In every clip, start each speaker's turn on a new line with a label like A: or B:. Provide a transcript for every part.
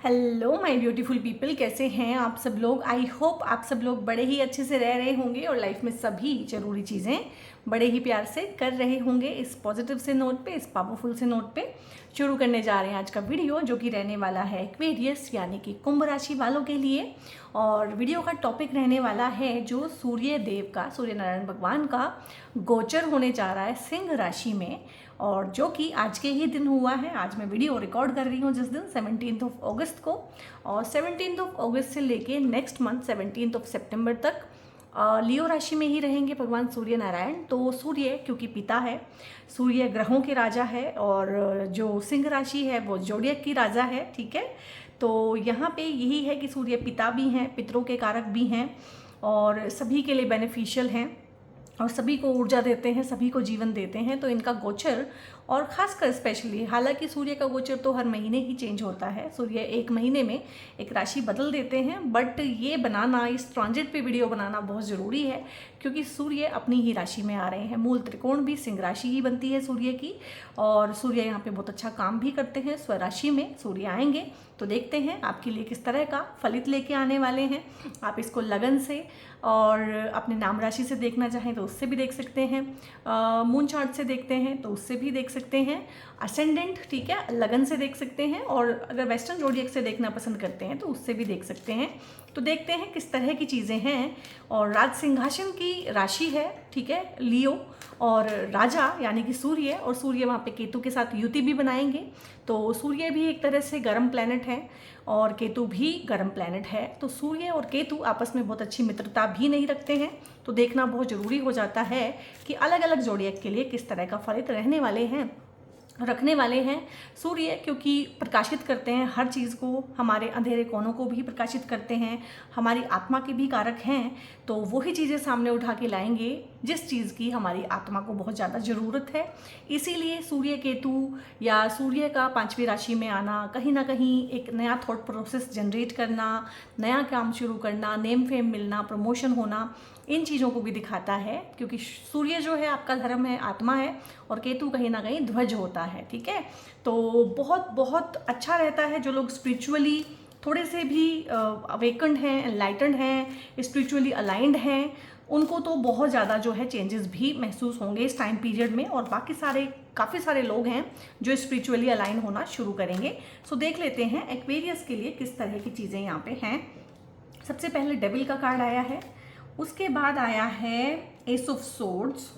A: Hello my beautiful people, कैसे हैं आप सब लोग। आई होप आप सब लोग बड़े ही अच्छे से रह रहे होंगे और लाइफ में सभी ज़रूरी चीज़ें बड़े ही प्यार से कर रहे होंगे। इस पॉजिटिव से नोट पे, इस पावरफुल से नोट पे शुरू करने जा रहे हैं आज का वीडियो, जो कि रहने वाला है एक्वेरियस यानी कि कुंभ राशि वालों के लिए। और वीडियो का टॉपिक रहने वाला है जो सूर्य देव का, सूर्य नारायण भगवान का गोचर होने जा रहा है सिंह राशि में, और जो कि आज के ही दिन हुआ है। आज मैं वीडियो रिकॉर्ड कर रही हूँ जिस दिन 17 अगस्त को, और 17 अगस्त से लेके नेक्स्ट मंथ 17 सितंबर तक लियो राशि में ही रहेंगे भगवान सूर्य नारायण। तो सूर्य क्योंकि पिता है, सूर्य ग्रहों के राजा है, और जो सिंह राशि है वो जोडियक की राजा है, ठीक है। तो यहाँ पे यही है कि सूर्य पिता भी हैं, पितरों के कारक भी हैं, और सभी के लिए बेनिफिशियल हैं, और सभी को ऊर्जा देते हैं, सभी को जीवन देते हैं। तो इनका गोचर, और खासकर स्पेशली, हालांकि सूर्य का गोचर तो हर महीने ही चेंज होता है, सूर्य एक महीने में एक राशि बदल देते हैं, बट ये बनाना, इस ट्रांजिट पे वीडियो बनाना बहुत ज़रूरी है, क्योंकि सूर्य अपनी ही राशि में आ रहे हैं। मूल त्रिकोण भी सिंह राशि ही बनती है सूर्य की, और सूर्य यहाँ पे बहुत अच्छा काम भी करते हैं। स्वराशि में सूर्य आएंगे तो देखते हैं आपके लिए किस तरह का फलित लेके आने वाले हैं। आप इसको लगन से और अपने नाम राशि से देखना चाहें तो उससे भी देख सकते हैं, मून चार्ट से देखते हैं तो उससे भी देख सकते हैं, असेंडेंट, ठीक है, लगन से देख सकते हैं, और अगर वेस्टर्न जोडियक से देखना पसंद करते हैं तो उससे भी देख सकते हैं। तो देखते हैं किस तरह की चीज़ें हैं। और राज सिंहासन की राशि है, ठीक है, लियो, और राजा यानी कि सूर्य, और सूर्य वहाँ पे केतु के साथ युति भी बनाएंगे। तो सूर्य भी एक तरह से गर्म प्लैनेट है और केतु भी गर्म प्लैनेट है। तो सूर्य और केतु आपस में बहुत अच्छी मित्रता भी नहीं रखते हैं। तो देखना बहुत ज़रूरी हो जाता है कि अलग अलग जोडियक के लिए किस तरह का फलित रहने वाले हैं, रखने वाले हैं। सूर्य क्योंकि प्रकाशित करते हैं हर चीज़ को, हमारे अंधेरे कोनों को भी प्रकाशित करते हैं, हमारी आत्मा के भी कारक हैं। तो वही चीज़ें सामने उठा के लाएंगे जिस चीज़ की हमारी आत्मा को बहुत ज़्यादा ज़रूरत है। इसीलिए सूर्य केतु या सूर्य का पांचवी राशि में आना कहीं ना कहीं एक नया थॉट प्रोसेस जनरेट करना, नया काम शुरू करना, नेम फेम मिलना, प्रमोशन होना, इन चीज़ों को भी दिखाता है। क्योंकि सूर्य जो है आपका धर्म है, आत्मा है, और केतु कहीं ना कहीं ध्वज होता है, ठीक है। तो बहुत बहुत अच्छा रहता है जो लोग स्पिरिचुअली थोड़े से भी अवेकन्ड हैं, एनलाइटन्ड हैं, स्पिरिचुअली अलाइंड हैं, उनको तो बहुत ज़्यादा जो है चेंजेस भी महसूस होंगे इस टाइम पीरियड में। और बाकी काफ़ी सारे लोग हैं जो स्पिरिचुअली अलाइन होना शुरू करेंगे। सो देख लेते हैं एक्वेरियस के लिए किस तरह की चीज़ें यहाँ पे हैं। सबसे पहले डेविल का कार्ड आया है, उसके बाद आया है एस ऑफ सोर्ड्स,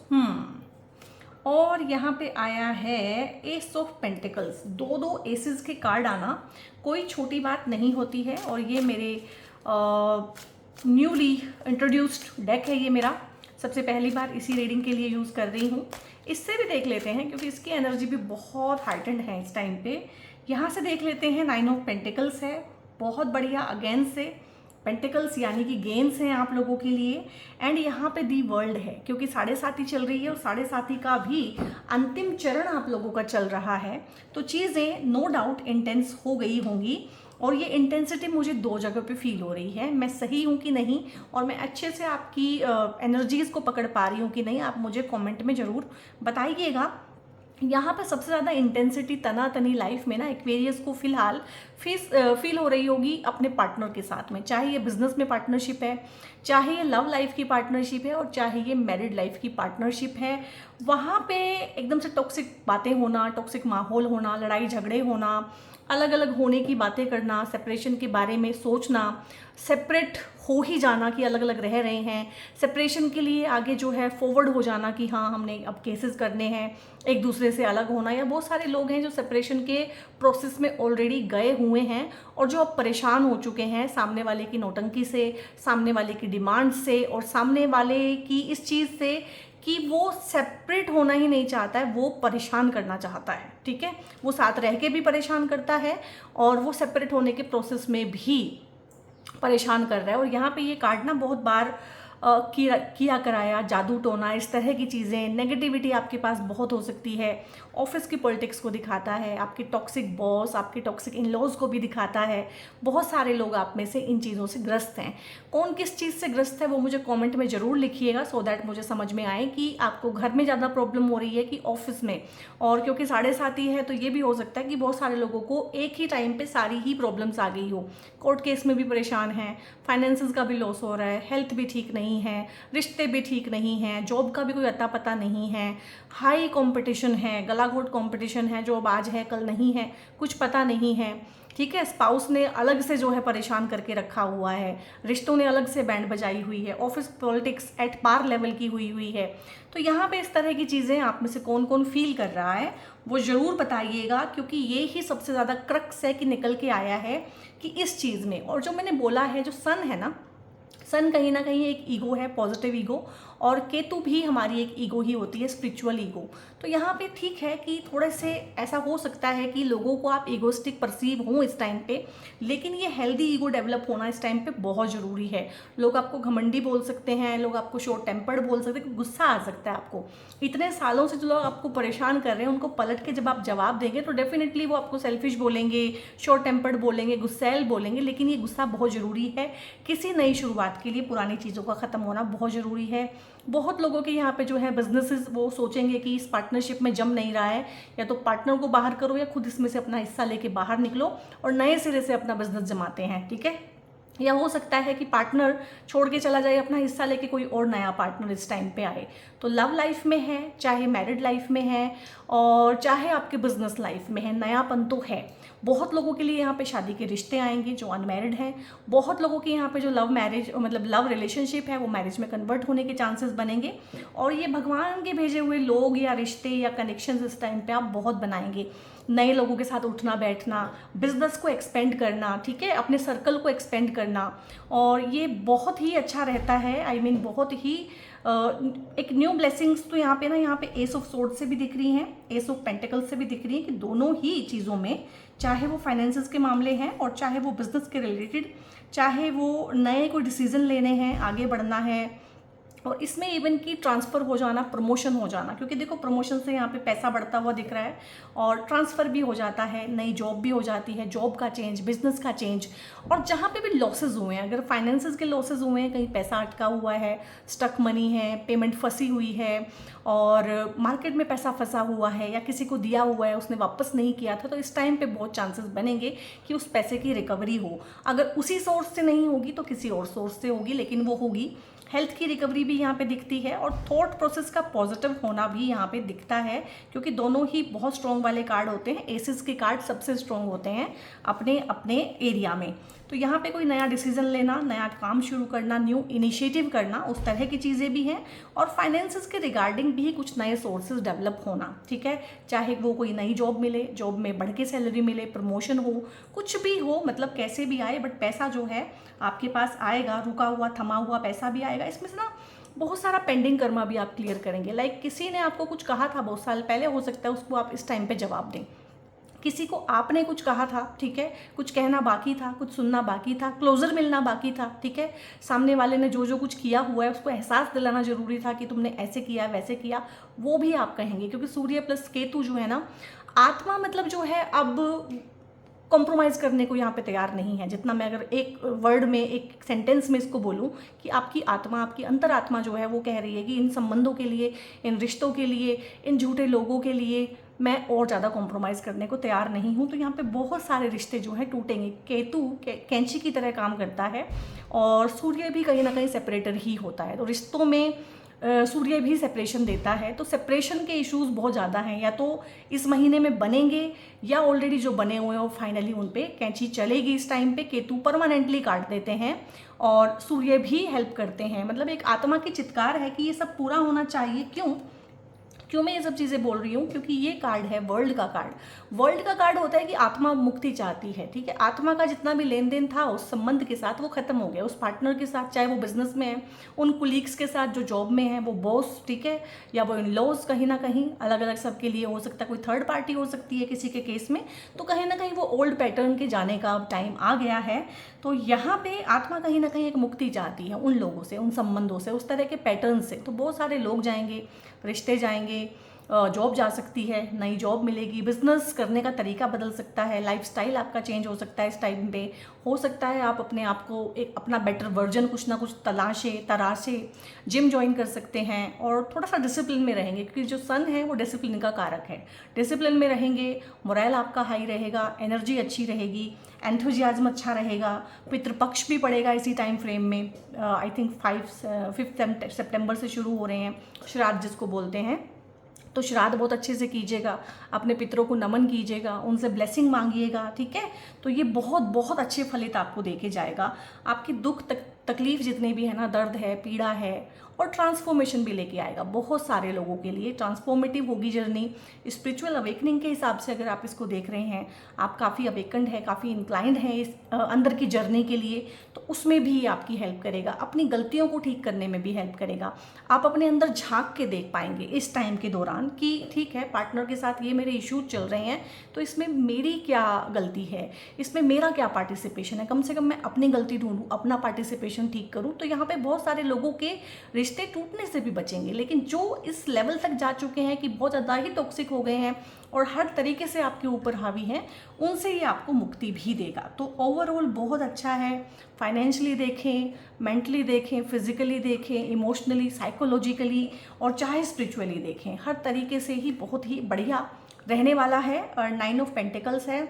A: और यहाँ पे आया है एस ऑफ पेंटिकल्स। दो दो एसेस के कार्ड आना कोई छोटी बात नहीं होती है, और ये मेरे न्यूली इंट्रोड्यूस्ड डेक है, ये मेरा सबसे पहली बार इसी रीडिंग के लिए यूज़ कर रही हूँ। इससे भी देख लेते हैं क्योंकि इसकी एनर्जी भी बहुत हाइटेंड है इस टाइम पे। यहाँ से देख लेते हैं, 9 ऑफ पेंटिकल्स है, बहुत बढ़िया। अगेन से पेंटिकल्स यानी कि गेन्स हैं आप लोगों के लिए, एंड यहाँ पे दी वर्ल्ड है क्योंकि 7.5 चल रही है, और 7.5 का भी अंतिम चरण आप लोगों का चल रहा है। तो चीज़ें नो डाउट इंटेंस हो गई होंगी, और ये इंटेंसिटी मुझे 2 जगह पे फील हो रही है। मैं सही हूँ कि नहीं, और मैं अच्छे से आपकी एनर्जीज़ को पकड़ पा रही हूँ कि नहीं, आप मुझे कमेंट में ज़रूर बताइएगा। यहाँ पे सबसे ज़्यादा इंटेंसिटी तनातनी लाइफ में ना एक्वेरियस को फिलहाल फील हो रही होगी अपने पार्टनर के साथ में, चाहे ये बिजनेस में पार्टनरशिप है, चाहे ये लव लाइफ की पार्टनरशिप है, और चाहे ये मैरिड लाइफ की पार्टनरशिप है। वहाँ पे एकदम से टॉक्सिक बातें होना, टॉक्सिक माहौल होना, लड़ाई झगड़े होना, अलग अलग होने की बातें करना, सेपरेशन के बारे में सोचना, सेपरेट हो ही जाना कि अलग अलग रह रहे हैं, सेपरेशन के लिए आगे जो है फॉरवर्ड हो जाना कि हाँ हमने अब केसेस करने हैं, एक दूसरे से अलग होना। या बहुत सारे लोग हैं जो सेपरेशन के प्रोसेस में ऑलरेडी गए हुए हैं और जो अब परेशान हो चुके हैं सामने वाले की नौटंकी से, सामने वाले की डिमांड से, और सामने वाले की इस चीज़ से कि वो सेपरेट होना ही नहीं चाहता है, वो परेशान करना चाहता है, ठीक है। वो साथ रह के भी परेशान करता है, और वो सेपरेट होने के प्रोसेस में भी परेशान कर रहा है। और यहाँ पे ये कार्ड ना बहुत बार किया कराया, जादू टोना, इस तरह की चीज़ें, नेगेटिविटी आपके पास बहुत हो सकती है, ऑफिस की पॉलिटिक्स को दिखाता है, आपके टॉक्सिक बॉस, आपके टॉक्सिक इन लॉज को भी दिखाता है। बहुत सारे लोग आप में से इन चीज़ों से ग्रस्त हैं। कौन किस चीज़ से ग्रस्त है वो मुझे कमेंट में ज़रूर लिखिएगा, सो दैट मुझे समझ में आए कि आपको घर में ज़्यादा प्रॉब्लम हो रही है कि ऑफिस में। और क्योंकि 7.5 ही है तो ये भी हो सकता है कि बहुत सारे लोगों को एक ही टाइम पे सारी ही प्रॉब्लम्स आ गई हो। कोर्ट केस में भी परेशान हैं, फाइनेंसेस का भी लॉस हो रहा है, हेल्थ भी ठीक नहीं है, रिश्ते भी ठीक नहीं हैं, जॉब का भी कोई अता पता नहीं है, हाई कंपटीशन है, गला घोट कंपटीशन है, जॉब आज है कल नहीं है, कुछ पता नहीं है। ठीक है, स्पाउस ने अलग से जो है परेशान करके रखा हुआ है, रिश्तों ने अलग से बैंड बजाई हुई है, office politics at par level की हुई हुई है। तो यहाँ पे इस तरह की चीज़ें आप में से कौन कौन फील कर रहा है वो ज़रूर बताइएगा, क्योंकि ये ही सबसे ज़्यादा क्रक्स है कि निकल के आया है कि इस चीज़ में। और जो मैंने बोला है, जो सन है ना, सन कहीं ना कहीं एक ईगो है, पॉजिटिव ईगो, और केतु भी हमारी एक ईगो ही होती है, स्पिरिचुअल ईगो। तो यहाँ पे ठीक है कि थोड़े से ऐसा हो सकता है कि लोगों को आप ईगोस्टिक परसीव हों इस टाइम पे, लेकिन ये हेल्दी ईगो डेवलप होना इस टाइम पे बहुत ज़रूरी है। लोग आपको घमंडी बोल सकते हैं, लोग आपको शॉर्ट टेम्पर्ड बोल सकते हैं, गुस्सा आ सकता है आपको। इतने सालों से जो लोग आपको परेशान कर रहे हैं उनको पलट के जब आप जवाब देंगे तो डेफिनेटली वो आपको सेल्फिश बोलेंगे, शॉर्ट टेम्पर्ड बोलेंगे, गुस्सैल बोलेंगे, लेकिन ये गुस्सा बहुत ज़रूरी है किसी नई शुरुआत के लिए। पुरानी चीज़ों का ख़त्म होना बहुत ज़रूरी है। बहुत लोगों के यहाँ पे जो है बिजनेसेस वो सोचेंगे कि इस पार्टनरशिप में जम नहीं रहा है, या तो पार्टनर को बाहर करो या खुद इसमें से अपना हिस्सा लेके बाहर निकलो और नए सिरे से अपना बिजनेस जमाते हैं। ठीक है, या हो सकता है कि पार्टनर छोड़ के चला जाए, अपना हिस्सा लेके कोई और नया पार्टनर इस टाइम पे आए। तो लव लाइफ में है, चाहे मैरिड लाइफ में है, और चाहे आपके बिजनेस लाइफ में है, नयापन तो है। बहुत लोगों के लिए यहाँ पे शादी के रिश्ते आएंगे जो अनमैरिड हैं। बहुत लोगों के यहाँ पे जो लव मैरिज मतलब लव रिलेशनशिप है वो मैरिज में कन्वर्ट होने के चांसेस बनेंगे। और ये भगवान के भेजे हुए लोग या रिश्ते या कनेक्शंस इस टाइम पे आप बहुत बनाएंगे। नए लोगों के साथ उठना बैठना, बिजनेस को एक्सपेंड करना, ठीक है, अपने सर्कल को एक्सपेंड करना, और ये बहुत ही अच्छा रहता है। आई मीन बहुत ही एक न्यू ब्लेसिंग्स तो यहाँ पे एस ऑफ सोर्ड से भी दिख रही हैं, एस ऑफ पेंटिकल्स से भी दिख रही हैं कि दोनों ही चीज़ों में, चाहे वो फाइनेंसेस के मामले हैं और चाहे वो बिजनेस के रिलेटेड, चाहे वो नए कोई डिसीजन लेने हैं, आगे बढ़ना है, और इसमें इवन की ट्रांसफ़र हो जाना, प्रमोशन हो जाना, क्योंकि देखो प्रमोशन से यहाँ पे पैसा बढ़ता हुआ दिख रहा है और ट्रांसफ़र भी हो जाता है, नई जॉब भी हो जाती है, जॉब का चेंज, बिजनेस का चेंज। और जहाँ पे भी लॉसेज हुए हैं, अगर फाइनेंसेस के लॉसेज हुए हैं, कहीं पैसा अटका हुआ है, स्टक मनी है, पेमेंट फंसी हुई है, और मार्केट में पैसा फंसा हुआ है, या किसी को दिया हुआ है उसने वापस नहीं किया था, तो इस टाइम पे बहुत चांसेस बनेंगे कि उस पैसे की रिकवरी हो। अगर उसी सोर्स से नहीं होगी तो किसी और सोर्स से होगी, लेकिन वो होगी। हेल्थ की रिकवरी भी यहाँ पे दिखती है, और थॉट प्रोसेस का पॉजिटिव होना भी यहाँ पे दिखता है, क्योंकि दोनों ही बहुत स्ट्रॉन्ग वाले कार्ड होते हैं। एसेस के कार्ड सबसे स्ट्रॉन्ग होते हैं अपने अपने एरिया में। तो यहाँ पे कोई नया डिसीजन लेना, नया काम शुरू करना, न्यू इनिशिएटिव करना, उस तरह की चीज़ें भी हैं। और फाइनेंसेस के रिगार्डिंग भी कुछ नए सोर्सेज डेवलप होना, ठीक है, चाहे वो कोई नई जॉब मिले, जॉब में बढ़ के सैलरी मिले, प्रमोशन हो, कुछ भी हो, मतलब कैसे भी आए, बट पैसा जो है आपके पास आएगा, रुका हुआ थमा हुआ पैसा भी आएगा। इसमें से ना बहुत सारा पेंडिंग कर्मा भी आप क्लियर करेंगे। लाइक किसी ने आपको कुछ कहा था बहुत साल पहले, हो सकता है उसको आप इस टाइम पे जवाब दें। किसी को आपने कुछ कहा था, ठीक है, कुछ कहना बाकी था, कुछ सुनना बाकी था, क्लोजर मिलना बाकी था, ठीक है, सामने वाले ने जो जो कुछ किया हुआ है उसको एहसास दिलाना जरूरी था कि तुमने ऐसे किया वैसे किया, वो भी आप कहेंगे। क्योंकि सूर्य प्लस केतु जो है ना, आत्मा मतलब जो है अब कॉम्प्रोमाइज़ करने को यहाँ पे तैयार नहीं है। जितना मैं अगर एक वर्ड में, एक सेंटेंस में इसको बोलूँ कि आपकी आत्मा, आपकी अंतरात्मा जो है वो कह रही है कि इन संबंधों के लिए, इन रिश्तों के लिए, इन झूठे लोगों के लिए मैं और ज़्यादा कॉम्प्रोमाइज़ करने को तैयार नहीं हूँ। तो यहाँ पे बहुत सारे रिश्ते जो हैं टूटेंगे। केतु कैंची की तरह काम करता है, और सूर्य भी कहीं ना कहीं सेपरेटर ही होता है। तो रिश्तों में सूर्य भी सेपरेशन देता है। तो सेपरेशन के इश्यूज बहुत ज़्यादा हैं, या तो इस महीने में बनेंगे, या ऑलरेडी जो बने हुए हैं वो फाइनली उन पे कैंची चलेगी। इस टाइम पे केतु परमानेंटली काट देते हैं, और सूर्य भी हेल्प करते हैं। मतलब एक आत्मा की चित्कार है कि ये सब पूरा होना चाहिए। क्यों मैं ये सब चीज़ें बोल रही हूँ? क्योंकि ये कार्ड है वर्ल्ड का कार्ड। वर्ल्ड का कार्ड होता है कि आत्मा मुक्ति चाहती है, ठीक है। आत्मा का जितना भी लेन देन था उस संबंध के साथ वो खत्म हो गया, उस पार्टनर के साथ, चाहे वो बिजनेस में है, उन कुलीग्स के साथ जो जॉब में है, वो बॉस, ठीक है, या वो इन लॉज, कहीं ना कहीं अलग अलग सबके लिए हो सकता है। कोई थर्ड पार्टी हो सकती है किसी के केस में। तो कहीं ना कहीं वो ओल्ड पैटर्न के जाने का टाइम आ गया है। तो यहाँ पे आत्मा कहीं ना कहीं एक मुक्ति चाहती है उन लोगों से, उन संबंधों से, उस तरह के पैटर्न से। तो बहुत सारे लोग जाएंगे, रिश्ते जाएंगे, जॉब जा सकती है, नई जॉब मिलेगी, बिजनेस करने का तरीका बदल सकता है, लाइफस्टाइल आपका चेंज हो सकता है इस टाइम पे। हो सकता है आप अपने आप को एक अपना बेटर वर्जन कुछ ना कुछ तराशे जिम ज्वाइन कर सकते हैं और थोड़ा सा डिसिप्लिन में रहेंगे, क्योंकि जो सन है वो डिसिप्लिन का कारक है। डिसिप्लिन में रहेंगे, मोरल आपका हाई रहेगा, एनर्जी अच्छी रहेगी, एंथुजियाज्म अच्छा रहेगा, पितृपक्ष भी पड़ेगा इसी टाइम फ्रेम में। आई थिंक 5 सितंबर से शुरू हो रहे हैं श्राद्ध जिसको बोलते हैं, तो श्राद्ध बहुत अच्छे से कीजिएगा, अपने पितरों को नमन कीजिएगा, उनसे ब्लेसिंग मांगिएगा, ठीक है। तो ये बहुत बहुत अच्छे फलित आपको देके जाएगा। आपकी दुख तकलीफ जितने भी है ना, दर्द है, पीड़ा है, और ट्रांसफॉर्मेशन भी लेके आएगा बहुत सारे लोगों के लिए। ट्रांसफॉर्मेटिव होगी जर्नी। स्पिरिचुअल अवेकनिंग के हिसाब से अगर आप इसको देख रहे हैं, आप काफ़ी अवेकन्ड है, काफ़ी इंक्लाइंड है इस अंदर की जर्नी के लिए, तो उसमें भी आपकी हेल्प करेगा, अपनी गलतियों को ठीक करने में भी हेल्प करेगा। आप अपने अंदर झांक के देख पाएंगे इस टाइम के दौरान कि ठीक है, पार्टनर के साथ ये मेरे इश्यूज चल रहे हैं, तो इसमें मेरी क्या गलती है, इसमें मेरा क्या पार्टिसिपेशन है, कम से कम मैं अपनी गलती ढूंढूं, अपना पार्टिसिपेशन ठीक करूं। तो यहाँ पे बहुत सारे लोगों के रिश्ते टूटने से भी बचेंगे। लेकिन जो इस लेवल तक जा चुके हैं कि बहुत ज़्यादा ही टॉक्सिक हो गए हैं और हर तरीके से आपके ऊपर हावी हैं, उनसे ये आपको मुक्ति भी देगा। तो ओवरऑल बहुत अच्छा है। फाइनेंशियली देखें, मेंटली देखें, फिजिकली देखें, इमोशनली, साइकोलॉजिकली और चाहे स्पिरिचुअली देखें, हर तरीके से ही बहुत ही बढ़िया रहने वाला है। और 9 ऑफ पेंटिकल्स है।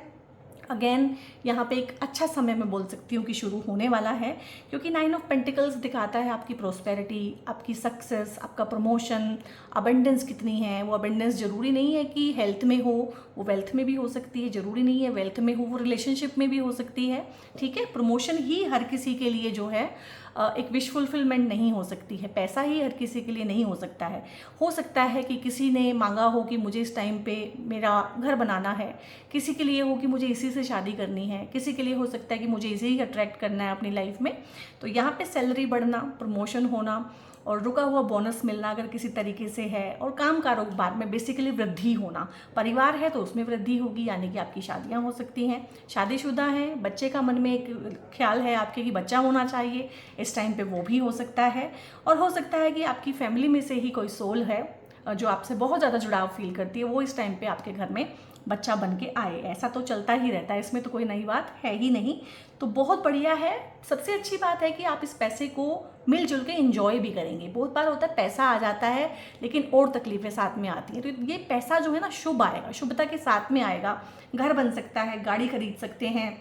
A: अगेन यहाँ पे एक अच्छा समय मैं बोल सकती हूँ कि शुरू होने वाला है, क्योंकि 9 ऑफ पेंटिकल्स दिखाता है आपकी प्रोस्पेरिटी, आपकी सक्सेस, आपका प्रमोशन, अबेंडेंस कितनी है। वो अबेंडेंस जरूरी नहीं है कि हेल्थ में हो, वो वेल्थ में भी हो सकती है। जरूरी नहीं है वेल्थ में हो, वो रिलेशनशिप में भी हो सकती है, ठीक है। प्रमोशन ही हर किसी के लिए जो है एक विश फुलफिलमेंट नहीं हो सकती है। पैसा ही हर किसी के लिए नहीं हो सकता है। हो सकता है कि किसी ने मांगा हो कि मुझे इस टाइम पे मेरा घर बनाना है, किसी के लिए हो कि मुझे इसी से शादी करनी है, किसी के लिए हो सकता है कि मुझे इसे ही अट्रैक्ट करना है अपनी लाइफ में। तो यहाँ पे सैलरी बढ़ना, प्रमोशन होना और रुका हुआ बोनस मिलना अगर किसी तरीके से है, और काम कारोबार में बेसिकली वृद्धि होना। परिवार है तो उसमें वृद्धि होगी, यानी कि आपकी शादियां हो सकती हैं। शादीशुदा हैं, बच्चे का मन में एक ख्याल है आपके कि बच्चा होना चाहिए, इस टाइम पे वो भी हो सकता है। और हो सकता है कि आपकी फैमिली में से ही कोई सोल है जो आपसे बहुत ज़्यादा जुड़ाव फील करती है, वो इस टाइम पे आपके घर में बच्चा बन के आए। ऐसा तो चलता ही रहता है, इसमें तो कोई नई बात है ही नहीं। तो बहुत बढ़िया है। सबसे अच्छी बात है कि आप इस पैसे को मिलजुल के इंजॉय भी करेंगे। बहुत बार होता है पैसा आ जाता है लेकिन और तकलीफें साथ में आती हैं, तो ये पैसा जो है ना शुभ आएगा, शुभता के साथ में आएगा। घर बन सकता है, गाड़ी खरीद सकते हैं,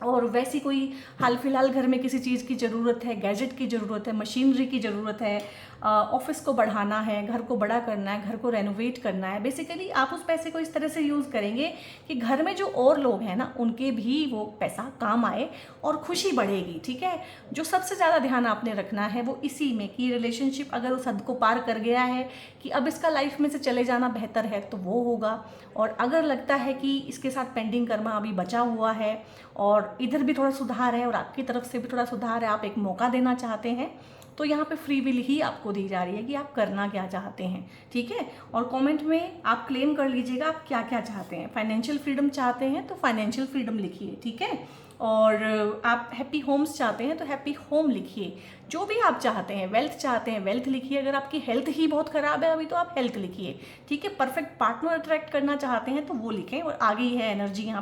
A: और वैसी कोई हाल फिलहाल घर में किसी चीज़ की ज़रूरत है, गैजेट की ज़रूरत है, मशीनरी की ज़रूरत है, ऑफिस को बढ़ाना है, घर को बड़ा करना है, घर को रेनोवेट करना है। बेसिकली आप उस पैसे को इस तरह से यूज़ करेंगे कि घर में जो और लोग हैं ना, उनके भी वो पैसा काम आए और खुशी बढ़ेगी, ठीक है। जो सबसे ज़्यादा ध्यान आपने रखना है वो इसी में कि रिलेशनशिप अगर उस हद को पार कर गया है कि अब इसका लाइफ में से चले जाना बेहतर है, तो वो होगा। और अगर लगता है कि इसके साथ पेंडिंग कर्मा अभी बचा हुआ है और इधर भी थोड़ा सुधार है और आपकी तरफ से भी थोड़ा सुधार है, आप एक मौका देना चाहते हैं, तो यहाँ पे फ्री विल ही आपको दी जा रही है कि आप करना क्या चाहते हैं, ठीक है। और कमेंट में आप क्लेम कर लीजिएगा आप क्या क्या चाहते हैं। फाइनेंशियल फ्रीडम चाहते हैं तो फाइनेंशियल फ्रीडम लिखिए, ठीक है। और आप हैप्पी होम्स चाहते हैं तो हैप्पी होम लिखिए। जो भी आप चाहते हैं, वेल्थ चाहते हैं वेल्थ लिखिए। अगर आपकी हेल्थ ही बहुत ख़राब है अभी तो आप हेल्थ लिखिए, ठीक है। परफेक्ट पार्टनर अट्रैक्ट करना चाहते हैं तो वो लिखें। और आगे ही है एनर्जी। यहाँ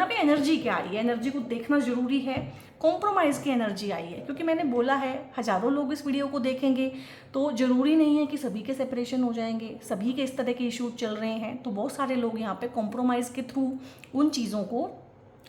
A: पे एनर्जी क्या आई है, एनर्जी को देखना ज़रूरी है। कॉम्प्रोमाइज़ की एनर्जी आई है, क्योंकि मैंने बोला है हज़ारों लोग इस वीडियो को देखेंगे तो ज़रूरी नहीं है कि सभी के सेपरेशन हो जाएंगे, सभी के इस तरह के इशूज चल रहे हैं। तो बहुत सारे लोग यहाँ पे कॉम्प्रोमाइज़ के थ्रू उन चीज़ों को,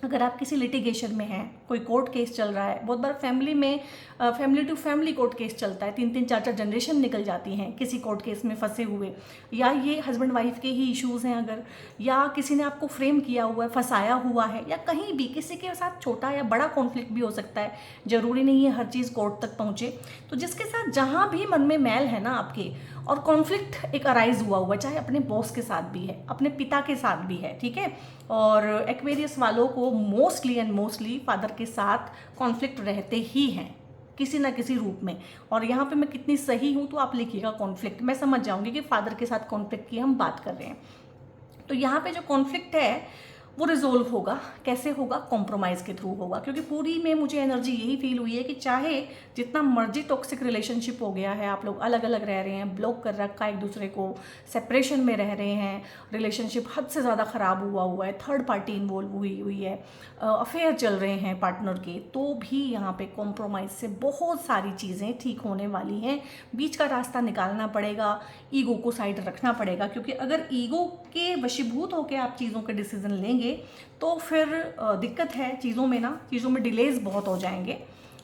A: अगर आप किसी लिटिगेशन में हैं, कोई कोर्ट केस चल रहा है, बहुत बार फैमिली में family to family court case चलता है, 3-3 4-4 जनरेशन निकल जाती हैं किसी कोर्ट केस में फंसे हुए, या ये हस्बैंड वाइफ के ही इश्यूज़ हैं अगर, या किसी ने आपको फ्रेम किया हुआ है, फंसाया हुआ है, या कहीं भी किसी के साथ छोटा या बड़ा कॉन्फ्लिक्ट भी हो सकता है। ज़रूरी नहीं है हर चीज़ कोर्ट तक पहुँचे। तो जिसके साथ जहाँ भी मन में मैल है ना आपके, और कॉन्फ्लिक्ट एक अराइज हुआ चाहे अपने बॉस के साथ भी है, अपने पिता के साथ भी है, ठीक है। और एक्वेरियस वालों को मोस्टली फादर के साथ कॉन्फ्लिक्ट रहते ही हैं किसी ना किसी रूप में। और यहाँ पे मैं कितनी सही हूँ तो आप लिखिएगा कॉन्फ्लिक्ट, मैं समझ जाऊंगी कि फादर के साथ कॉन्फ्लिक्ट की हम बात कर रहे हैं। तो यहाँ पे जो कॉन्फ्लिक्ट है वो रिजोल्व होगा। कैसे होगा? कॉम्प्रोमाइज़ के थ्रू होगा, क्योंकि पूरी में मुझे एनर्जी यही फील हुई है कि चाहे जितना मर्जी टॉक्सिक रिलेशनशिप हो गया है, आप लोग अलग अलग रह रहे हैं, ब्लॉक कर रखा है एक दूसरे को, सेपरेशन में रह रहे हैं, रिलेशनशिप हद से ज़्यादा ख़राब हुआ है, थर्ड पार्टी इन्वॉल्व हुई है, अफेयर चल रहे हैं पार्टनर के, तो भी यहाँ पे कॉम्प्रोमाइज़ से बहुत सारी चीज़ें ठीक होने वाली हैं। बीच का रास्ता निकालना पड़ेगा, ईगो को साइड रखना पड़ेगा, क्योंकि अगर ईगो के वशीभूत होकर आप चीज़ों के डिसीजन लेंगे तो फिर दिक्कत है चीज़ों में ना, चीज़ों में डिलेज बहुत हो जाएंगे।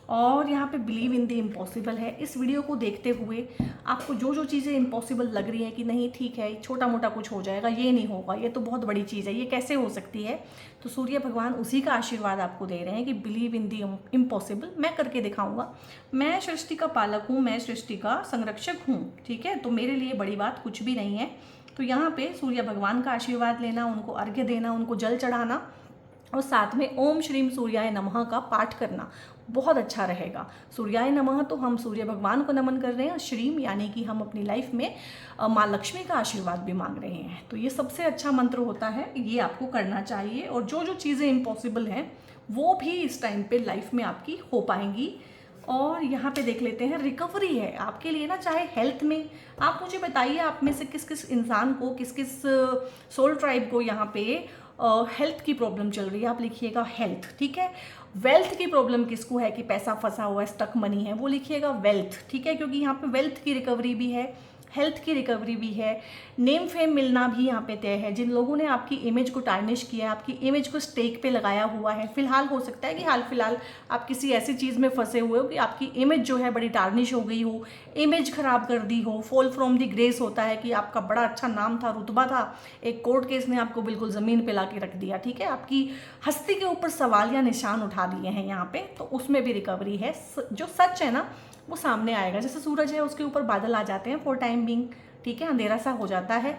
A: और यहाँ पे बिलीव इन द इम्पॉसिबल है। इस वीडियो को देखते हुए आपको जो जो चीज़ें इम्पॉसिबल लग रही हैं कि नहीं ठीक है छोटा मोटा कुछ हो जाएगा, ये नहीं होगा, ये तो बहुत बड़ी चीज़ है, ये कैसे हो सकती है, तो सूर्य भगवान उसी का आशीर्वाद आपको दे रहे हैं कि बिलीव इन द इम्पॉसिबल, मैं करके दिखाऊंगा। मैं सृष्टि का पालक हूँ, मैं सृष्टि का संरक्षक हूँ, ठीक है, तो मेरे लिए बड़ी बात कुछ भी नहीं है। तो यहाँ पे सूर्य भगवान का आशीर्वाद लेना, उनको अर्घ्य देना, उनको जल चढ़ाना और साथ में ओम श्रीम सूर्याय नमः का पाठ करना बहुत अच्छा रहेगा। सूर्याय नमः तो हम सूर्य भगवान को नमन कर रहे हैं, श्रीम यानी कि हम अपनी लाइफ में माँ लक्ष्मी का आशीर्वाद भी मांग रहे हैं। तो ये सबसे अच्छा मंत्र होता है, ये आपको करना चाहिए। और जो जो चीज़ें इम्पॉसिबल हैं वो भी इस टाइम पे लाइफ में आपकी हो पाएंगी। और यहाँ पे देख लेते हैं, रिकवरी है आपके लिए ना, चाहे हेल्थ में, आप मुझे बताइए आप में से किस किस इंसान को, किस किस सोल ट्राइब को यहाँ पे हेल्थ की प्रॉब्लम चल रही है, आप लिखिएगा हेल्थ, ठीक है। वेल्थ की प्रॉब्लम किसको है कि पैसा फंसा हुआ है, स्टक मनी है, वो लिखिएगा वेल्थ, ठीक है, क्योंकि यहाँ पे वेल्थ की रिकवरी भी है, हेल्थ की रिकवरी भी है। नेम फेम मिलना भी यहाँ पे तय है। जिन लोगों ने आपकी इमेज को टार्निश किया है, आपकी इमेज को स्टेक पे लगाया हुआ है, फिलहाल हो सकता है कि हाल फिलहाल आप किसी ऐसी चीज़ में फंसे हुए हो कि आपकी इमेज जो है बड़ी टार्निश हो गई हो, इमेज खराब कर दी हो। फॉल फ्रॉम दी ग्रेस होता है कि आपका बड़ा अच्छा नाम था, रुतबा था, एक कोर्ट केस ने आपको बिल्कुल ज़मीन पे ला के रख दिया, ठीक है, आपकी हस्ती के ऊपर सवाल या निशान उठा दिए हैं यहाँ पे, तो उसमें भी रिकवरी है। जो सच है ना वो सामने आएगा। जैसे सूरज है उसके ऊपर बादल आ जाते हैं फॉर टाइम बिंग, ठीक है, अंधेरा सा हो जाता है,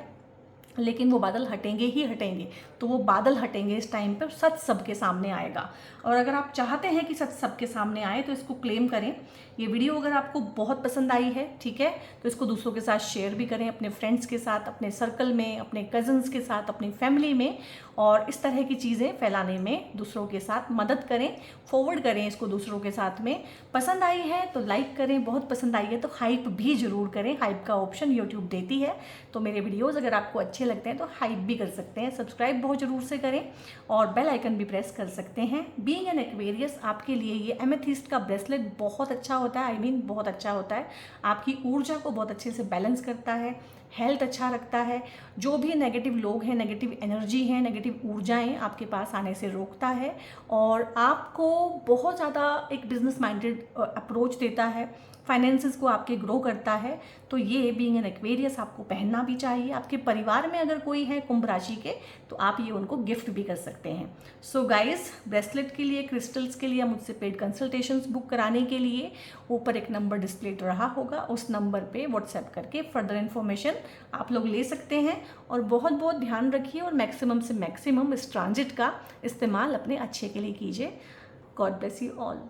A: लेकिन वो बादल हटेंगे ही हटेंगे। तो वो बादल हटेंगे इस टाइम पर, सच सबके सामने आएगा। और अगर आप चाहते हैं कि सच सबके सामने आए तो इसको क्लेम करें। ये वीडियो अगर आपको बहुत पसंद आई है, ठीक है, तो इसको दूसरों के साथ शेयर भी करें, अपने फ्रेंड्स के साथ, अपने सर्कल में, अपने कजन्स के साथ, अपनी फैमिली में, और इस तरह की चीज़ें फैलाने में दूसरों के साथ मदद करें, फॉरवर्ड करें इसको दूसरों के साथ में। पसंद आई है तो लाइक करें, बहुत पसंद आई है तो हाइप भी ज़रूर करें, हाइप का ऑप्शन यूट्यूब देती है। तो मेरे वीडियोज़ अगर आपको अच्छे लगते हैं तो हाइप भी कर सकते हैं, सब्सक्राइब बहुत ज़रूर से करें और बेल आइकन भी प्रेस कर सकते हैं। बीइंग एन एक्वेरियस, आपके लिए ये एमेथिस्ट का ब्रेसलेट बहुत अच्छा होता है, बहुत अच्छा होता है, आपकी ऊर्जा को बहुत अच्छे से बैलेंस करता है, हेल्थ अच्छा रखता है, जो भी नेगेटिव लोग हैं, नेगेटिव एनर्जी है, नेगेटिव ऊर्जाएं आपके पास आने से रोकता है, और आपको बहुत ज़्यादा एक बिजनेस माइंडेड अप्रोच देता है, फाइनेंसेस को आपके ग्रो करता है। तो ये बीइंग एन एक्वेरियस आपको पहनना भी चाहिए। आपके परिवार में अगर कोई है कुंभ राशि के तो आप ये उनको गिफ्ट भी कर सकते हैं। सो गाइस, ब्रेसलेट के लिए, क्रिस्टल्स के लिए, मुझसे पेड कंसल्टेशंस बुक कराने के लिए ऊपर एक नंबर डिस्प्ले रहा होगा, उस नंबर पे व्हाट्सएप करके फर्दर इन्फॉर्मेशन आप लोग ले सकते हैं। और बहुत बहुत ध्यान रखिए और मैक्सिमम से मैक्सिमम इस ट्रांजिट का इस्तेमाल अपने अच्छे के लिए कीजिए। God bless you all.